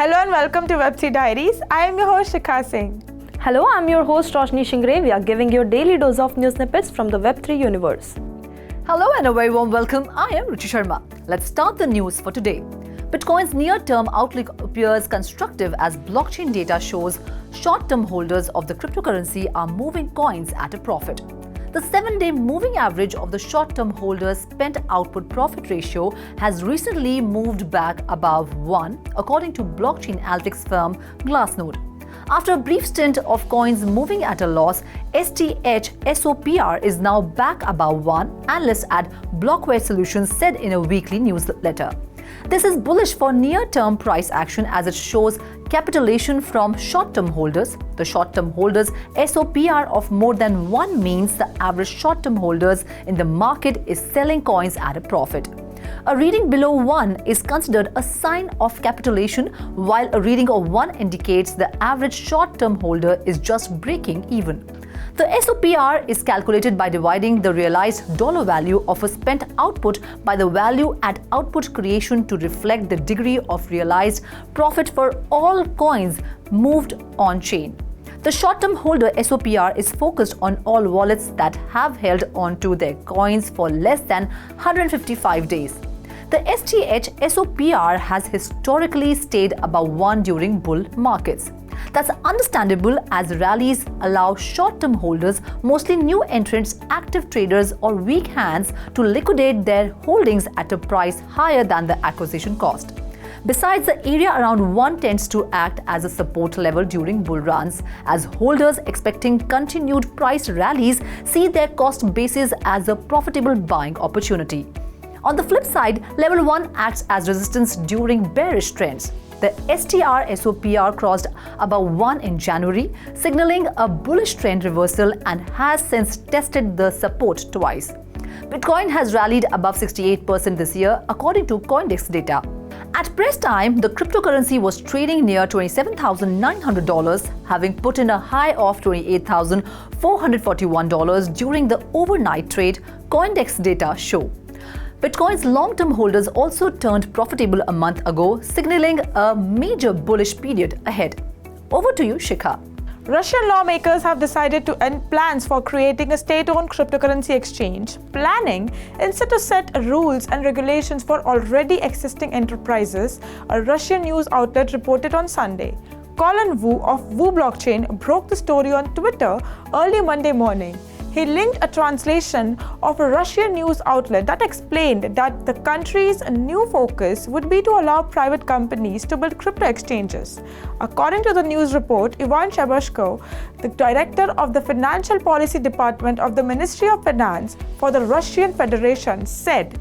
Hello and welcome to Web3 Diaries. I am your host Shikha Singh. Hello, I'm your host Roshni Shingre. We are giving you a daily dose of new snippets from the Web3 universe. Hello and a very warm welcome. I am Ruchi Sharma. Let's start the news for today. Bitcoin's near-term outlook appears constructive as blockchain data shows short-term holders of the cryptocurrency are moving coins at a profit. The 7-day moving average of the short-term holders' spent output profit ratio has recently moved back above 1, according to blockchain analytics firm Glassnode. After a brief stint of coins moving at a loss, STH-SOPR is now back above 1, analysts at Blockware Solutions said in a weekly newsletter. This is bullish for near-term price action as it shows capitulation from short-term holders. The short-term holders' SOPR of more than 1 means the average short-term holders in the market is selling coins at a profit. A reading below 1 is considered a sign of capitulation, while a reading of 1 indicates the average short-term holder is just breaking even. The SOPR is calculated by dividing the realized dollar value of a spent output by the value at output creation to reflect the degree of realized profit for all coins moved on-chain. The short-term holder SOPR is focused on all wallets that have held onto their coins for less than 155 days. The STH-SOPR has historically stayed above 1 during bull markets. That's understandable as rallies allow short-term holders, mostly new entrants, active traders or weak hands, to liquidate their holdings at a price higher than the acquisition cost. Besides, the area around 1 tends to act as a support level during bull runs, as holders expecting continued price rallies see their cost basis as a profitable buying opportunity. On the flip side, level 1 acts as resistance during bearish trends. The STR-SOPR crossed above 1 in January, signaling a bullish trend reversal and has since tested the support twice. Bitcoin has rallied above 68% this year, according to CoinDesk data. At press time, the cryptocurrency was trading near $27,900, having put in a high of $28,441 during the overnight trade, CoinDesk data show. Bitcoin's long-term holders also turned profitable a month ago, signaling a major bullish period ahead. Over to you, Shikha. Russian lawmakers have decided to end plans for creating a state-owned cryptocurrency exchange, planning instead to set rules and regulations for already existing enterprises, a Russian news outlet reported on Sunday. Colin Wu of Wu Blockchain broke the story on Twitter early Monday morning. He linked a translation of a Russian news outlet that explained that the country's new focus would be to allow private companies to build crypto exchanges. According to the news report, Ivan Shabashko, the director of the Financial Policy Department of the Ministry of Finance for the Russian Federation, said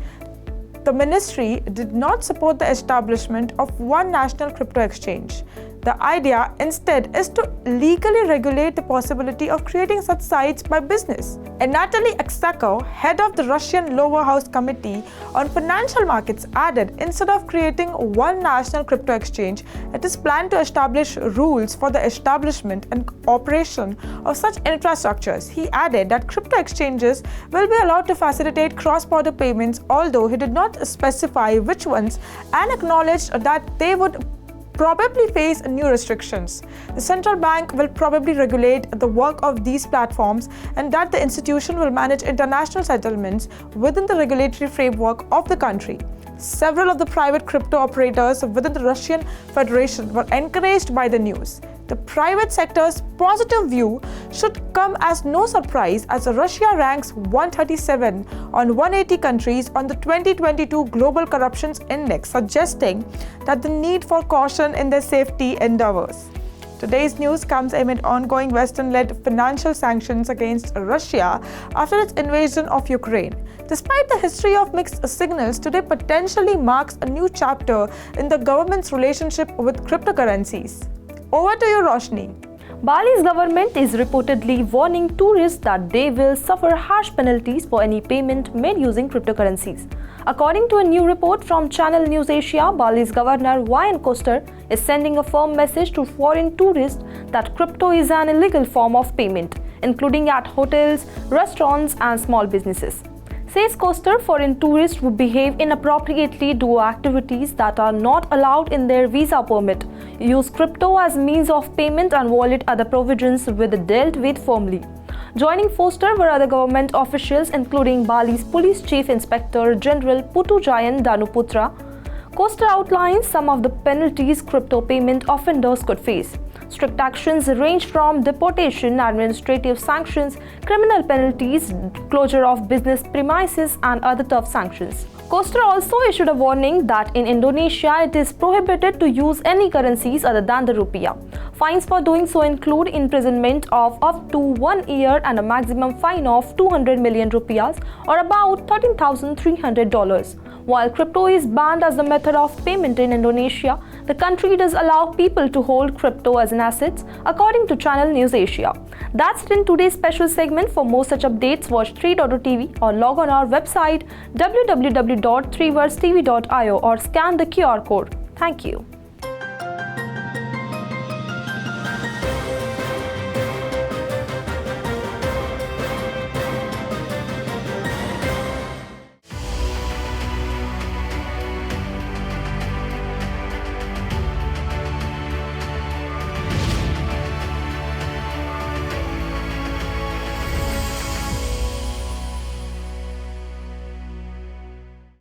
the ministry did not support the establishment of one national crypto exchange. The idea instead is to legally regulate the possibility of creating such sites by business. And Natalie Aksakov, head of the Russian Lower House Committee on Financial Markets, added instead of creating one national crypto exchange, it is planned to establish rules for the establishment and operation of such infrastructures. He added that crypto exchanges will be allowed to facilitate cross-border payments, although he did not specify which ones, and acknowledged that they would probably face new restrictions. The central bank will probably regulate the work of these platforms and that the institution will manage international settlements within the regulatory framework of the country. Several of the private crypto operators within the Russian Federation were encouraged by the news. The private sector's positive view should come as no surprise as Russia ranks 137 on 180 countries on the 2022 Global Corruption Index, suggesting that the need for caution in their safety endeavors. Today's news comes amid ongoing Western-led financial sanctions against Russia after its invasion of Ukraine. Despite the history of mixed signals, today potentially marks a new chapter in the government's relationship with cryptocurrencies. Over to you, Roshni. Bali's government is reportedly warning tourists that they will suffer harsh penalties for any payment made using cryptocurrencies. According to a new report from Channel News Asia, Bali's governor Ryan Koster is sending a firm message to foreign tourists that crypto is an illegal form of payment, including at hotels, restaurants, and small businesses. Says Koster, foreign tourists who behave inappropriately, do activities that are not allowed in their visa permit, use crypto as means of payment and wallet other provisions were dealt with firmly. Joining Foster were other government officials including Bali's Police Chief Inspector General Putujayan Danuputra. Costa outlines some of the penalties crypto payment offenders could face. Strict actions range from deportation, administrative sanctions, criminal penalties, closure of business premises, and other tough sanctions. Costa also issued a warning that in Indonesia it is prohibited to use any currencies other than the rupiah. Fines for doing so include imprisonment of up to 1 year and a maximum fine of 200 million rupiahs or about $13,300. While crypto is banned as the method of payment in Indonesia, the country does allow people to hold crypto as an asset, according to Channel News Asia. That's it in today's special segment. For more such updates, watch 3.tv or log on our website www.3versetv.io or scan the QR code. Thank you.